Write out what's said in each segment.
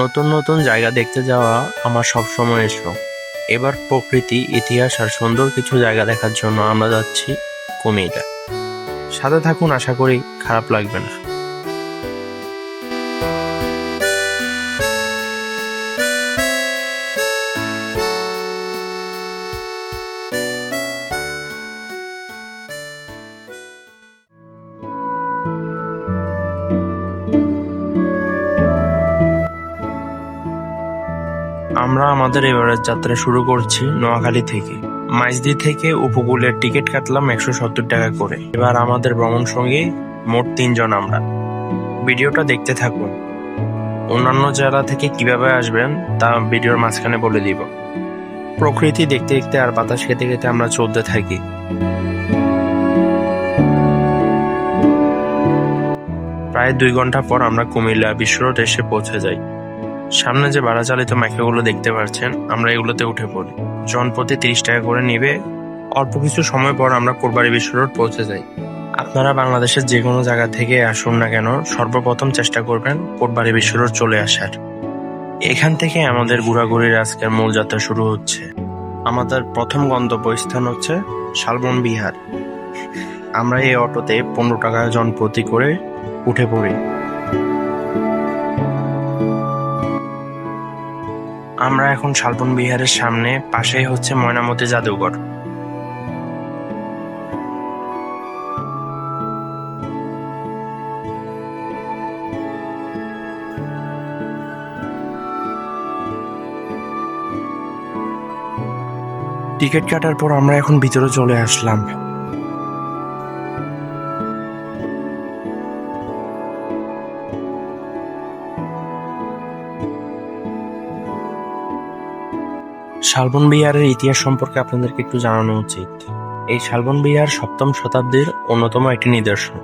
নতুন নতুন জায়গা দেখতে যাওয়া আমার সবসময়ের শখ। এবার প্রকৃতি, ইতিহাস আর সুন্দর কিছু জায়গা দেখার জন্য আমরা যাচ্ছি কুমিল্লা। সাথে থাকুন, আশা করি খারাপ লাগবে না। আমরা আমাদের এবারের যাত্রা শুরু করছি নোয়াখালী থেকে। মাইজদি থেকে উপকূলের টিকিট কাটলাম 170 টাকা করে। এবার আমাদের ভ্রমণ সঙ্গী মোট 3 জন আমরা। ভিডিওটা দেখতে থাকুন। অন্যান্য জেলা থেকে কিভাবে আসবেন তা ভিডিওর মাঝখানে বলে দিব। প্রকৃতি দেখতে দেখতে আর বাতাস খেতে খেতে আমরা চলতে থাকি। প্রায় 2 ঘন্টা পর আমরা কুমিল্লা বিশ্ব রোড এসে পৌঁছে যাই। সামনে যে ভাড়া চালিত মাইক্রোগুলো দেখতে পাচ্ছেন, আমরা এগুলোতে উঠে পড়ি। জনপ্রতি 30 টাকা করে নিবে। অল্প কিছু সময় পর আমরা কোরবাড়ি বিশ্ব রোড পৌঁছে যাই। আপনারা বাংলাদেশের যে কোনো জায়গা থেকে আসুন না কেন, সর্বপ্রথম চেষ্টা করবেন কোরবাড়ি বিশ্ব রোড চলে আসার। এখান থেকে আমাদের ঘোরাঘুরির আজকের মূল যাত্রা শুরু হচ্ছে। আমাদের প্রথম গন্তব্য স্থান হচ্ছে শালবন বিহার। আমরা এই অটোতে 15 টাকা জনপ্রতি করে উঠে পড়ি। আমরা এখন শালবন বিহারের সামনে, পাশেই হচ্ছে ময়নামতি জাদুঘর। টিকিট কাটার পর আমরা এখন ভিতরে চলে আসলাম। শালবন বিহারের ইতিহাস সম্পর্কে আপনাদেরকে একটু জানানো উচিত। এই শালবন বিহার 7ম শতাব্দীর অন্যতম একটি নিদর্শন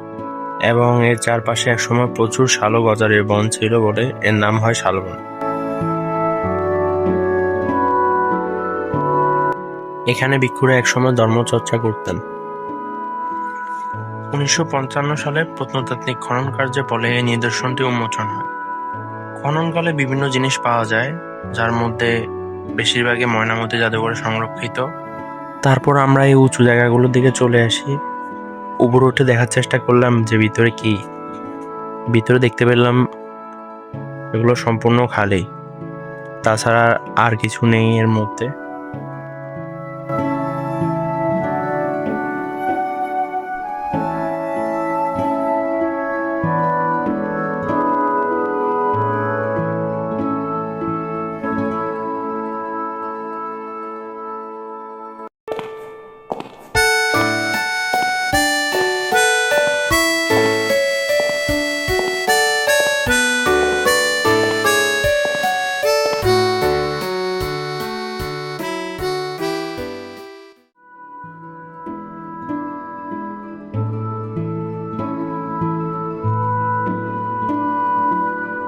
এবং এর চারপাশে একসময় প্রচুর শাল ও গজারের বন ছিল বলে এর নাম হয় শালবন। এখানে ভিক্ষুরা একসময় ধর্মচর্চা করতেন। 1955 সালে প্রত্নতাত্ত্বিক খনন কার্যের ফলে এই নিদর্শনটি উন্মোচন হয়। খননকালে বিভিন্ন জিনিস পাওয়া যায়, যার মধ্যে বেশিরভাগই ময়নামতি জাদুঘরে সংরক্ষিত। তারপর আমরা এই উঁচু জায়গাগুলোর দিকে চলে আসি। উপরে উঠে দেখার চেষ্টা করলাম যে ভিতরে কি। ভিতরে দেখতে পেলাম এগুলো সম্পূর্ণ খালি, তাছাড়া আর কিছু নেই এর মধ্যে।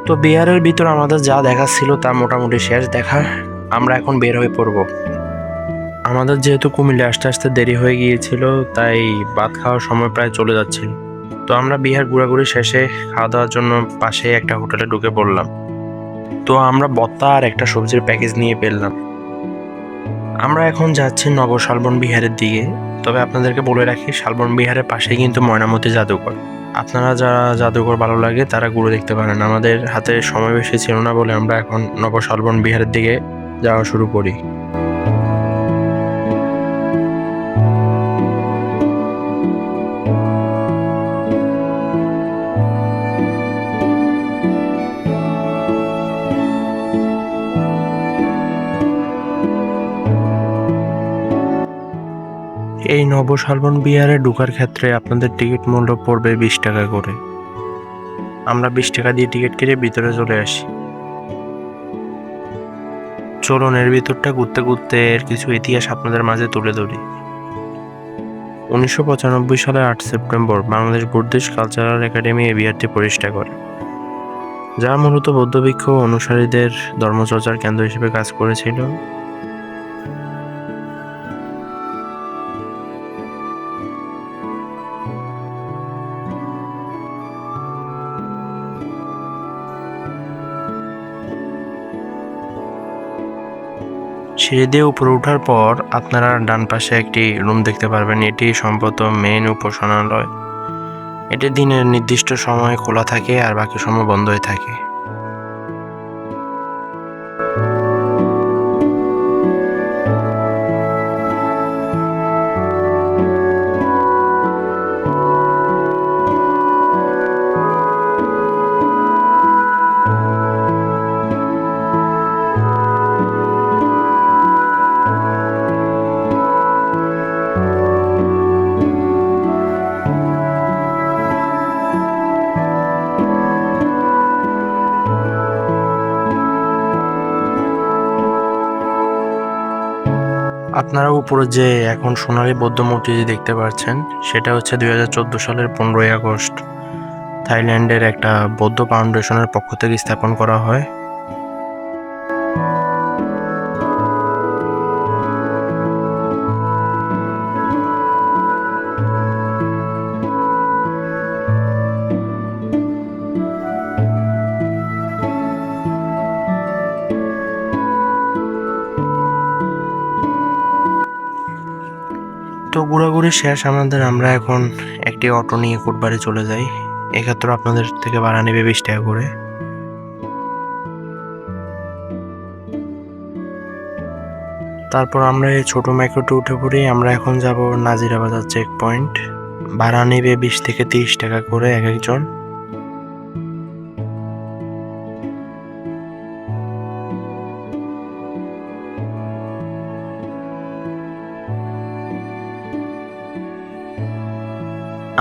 তো বিহারের ভিতর আমাদের যা দেখা ছিল তা মোটামুটি শেষ দেখা। আমরা এখন বের হয়ে পড়ব। আমাদের যেহেতু কুমিল্লা আসতে আসতে দেরি হয়ে গিয়েছিল, তাই ভাত খাওয়ার সময় প্রায় চলে যাচ্ছিল। তো আমরা বিহার ঘোরাঘুরি শেষে খাওয়া দাওয়ার জন্য পাশে একটা হোটেলে ঢুকে পড়লাম। তো আমরা ভর্তা আর একটা সবজির প্যাকেজ নিয়ে ফেললাম। আমরা এখন যাচ্ছি নব শালবন বিহারের দিকে। তবে আপনাদেরকে বলে রাখি, শালবন বিহারের পাশেই কিন্তু ময়নামতি জাদুঘর। আপনারা যারা জাদুঘর ভালো লাগে তারা ঘুরে দেখতে পারেন। আমাদের হাতে সময় বেশি ছিল না বলে আমরা এখন নব শালবন বিহারের দিকে যাওয়া শুরু করি। এই নব শালবন বিহারে ঢোকার ক্ষেত্রে আপনাদের টিকিট মূল্য পড়বে 20 টাকা করে। আমরা 20 টাকা দিয়ে টিকিট কেটে ভিতরে চলে আসি। চলুন এর ভিতরটা ঘুরতে ঘুরতে এর কিছু ইতিহাস আপনাদের মাঝে তুলে ধরি। 1995 সালের 8 September Bangladesh Buddhist cultural academy এই বিহারটি প্রতিষ্ঠা করে, যা মূলত বৌদ্ধ ভিক্ষু অনুসারীদের ধর্মচর্চার কেন্দ্র হিসেবে কাজ করেছিল। সিঁড়ি দিয়ে উপরে ওঠার পর আপনারা ডান পাশে একটি রুম দেখতে পারবেন। এটি সম্ভবত মেইন উপাসনালয়। এটি দিনের নির্দিষ্ট সময়ে খোলা থাকে আর বাকি সময় বন্ধ হয়ে থাকে। আপনারা উপরে যে এখন সোনালী বৌদ্ধ মূর্তিটি দেখতে পাচ্ছেন, সেটা হচ্ছে 2014 সালের 15ই আগস্ট থাইল্যান্ডের একটা বৌদ্ধ ফাউন্ডেশনের পক্ষ থেকে স্থাপন করা হয়। তো ঘোরাঘুরি শেষ আমাদের। আমরা এখন একটি অটো নিয়ে কোটবাড়ি চলে যাই। এক্ষেত্রে আপনাদের থেকে ভাড়া নেবে 20 টাকা করে। তারপর আমরা এই ছোট মাইক্রোতে উঠে পড়ি। আমরা এখন যাব নাজিরা বাজার চেক পয়েন্ট। ভাড়া নেবে 20 থেকে 30 টাকা করে এক একজন।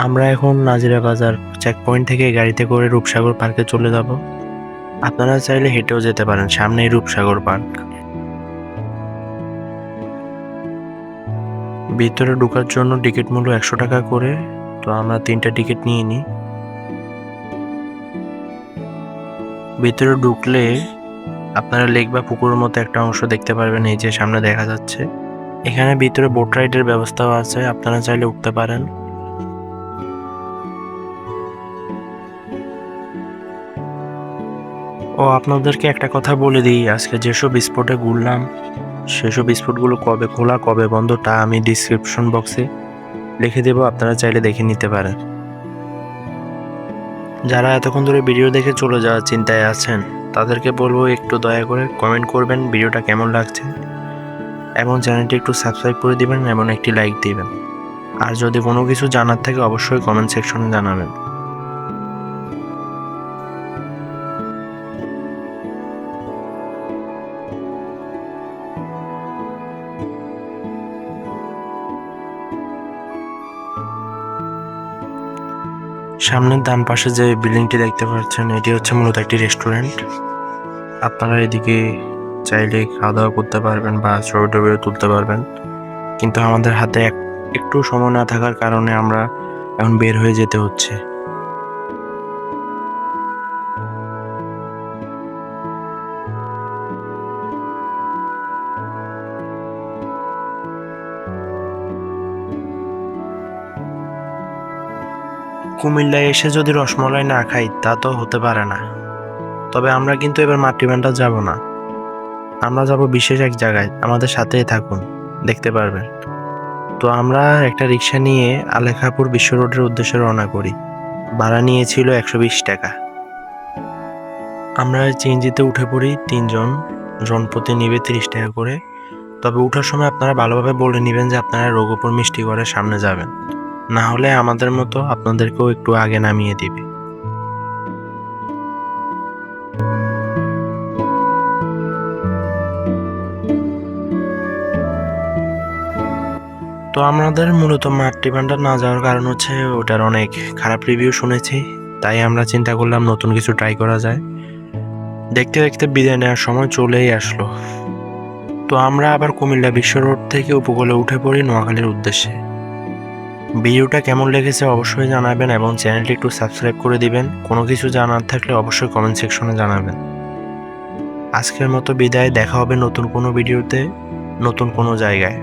আমরা এখন নাজিরা বাজার চেক পয়েন্ট থেকে গাড়িতে করে রূপসাগর পার্কে চলে যাব। আপনারা চাইলে হেঁটেও যেতে পারেন, সামনেই রূপসাগর পার্ক। ভিতরে ঢোকার জন্য টিকিট মূল্য 100 টাকা করে। তো আমরা 3টা টিকিট নিয়ে নিই। ভিতরে ঢুকলে আপনারা লেক বা পুকুরের মতো একটা অংশ দেখতে পারবেন, এই যে সামনে দেখা যাচ্ছে। এখানে ভিতরে বোট রাইডের ব্যবস্থাও আছে, আপনারা চাইলে উঠতে পারেন। ও আপনাদেরকে একটা কথা বলে দিই, আজকে যেসব স্পটে ঘুরলাম সেসব স্পটগুলো কবে খোলা কবে বন্ধ তা আমি ডিসক্রিপশন বক্সে লিখে দেবো, আপনারা চাইলে দেখে নিতে পারেন। যারা এতক্ষণ ধরে ভিডিও দেখে চলে যাওয়ার চিন্তায় আছেন তাদেরকে বলবো একটু দয়া করে কমেন্ট করবেন ভিডিওটা কেমন লাগছে, এবং চ্যানেলটি একটু সাবস্ক্রাইব করে দিবেন এবং একটি লাইক দিবেন। আর যদি কোনো কিছু জানার থাকে অবশ্যই কমেন্ট সেকশনে জানাবেন। সামনের ডান পাশে যে বিল্ডিংটি দেখতে পাচ্ছেন এটি হচ্ছে মূলত একটি রেস্টুরেন্ট। আপনারা এদিকে চাইলে খাওয়া দাওয়া করতে পারবেন বা ছবি টবিও তুলতে পারবেন, কিন্তু আমাদের হাতে একটু সময় না থাকার কারণে আমরা এখন বের হয়ে যেতে হচ্ছে। কুমিল্লায় এসে যদি রসমলাই না খাই তা তো হতে পারে না। তবে আমরা কিন্তু এবার মাতৃভান্ডার যাব না, আমরা যাব বিশেষ এক জায়গায়। আমাদের সাথেই থাকুন, দেখতে পারবেন। তো আমরা একটা রিক্সা নিয়ে আলেখাপুর বিশ্ব রোডের উদ্দেশ্যে রওনা করি। ভাড়া নিয়েছিল 120 টাকা। আমরা সিএনজিতে উঠে পড়ি 3 জন, জনপ্রতি নেবে 30 টাকা করে। তবে ওঠার সময় আপনারা ভালোভাবে বলে নেবেন যে আপনারা রঘুপুর মিষ্টি ঘরের সামনে যাবেন, না হলে আমাদের মতো আপনাদেরকেও একটু আগে নামিয়ে দিবে। তো আমাদের মূলত মাতৃভান্ডার না যাওয়ার কারণ হচ্ছে ওটার অনেক খারাপ রিভিউ শুনেছি, তাই আমরা চিন্তা করলাম নতুন কিছু ট্রাই করা যায়। দেখতে দেখতে বিদায় নেওয়ার সময় চলেই আসলো। তো আমরা আবার কুমিল্লা বিশ্ব রোড থেকে উপকূলে উঠে পড়ি নোয়াখালীর উদ্দেশ্যে। ভিডিওটা কেমন লেগেছে অবশ্যই জানাবেন এবং চ্যানেলটি একটু সাবস্ক্রাইব করে দিবেন। কোনো কিছু জানার থাকলে অবশ্যই কমেন্ট সেকশনে জানাবেন। আজকের মতো বিদায়, দেখা হবে নতুন কোনো ভিডিওতে নতুন কোনো জায়গায়।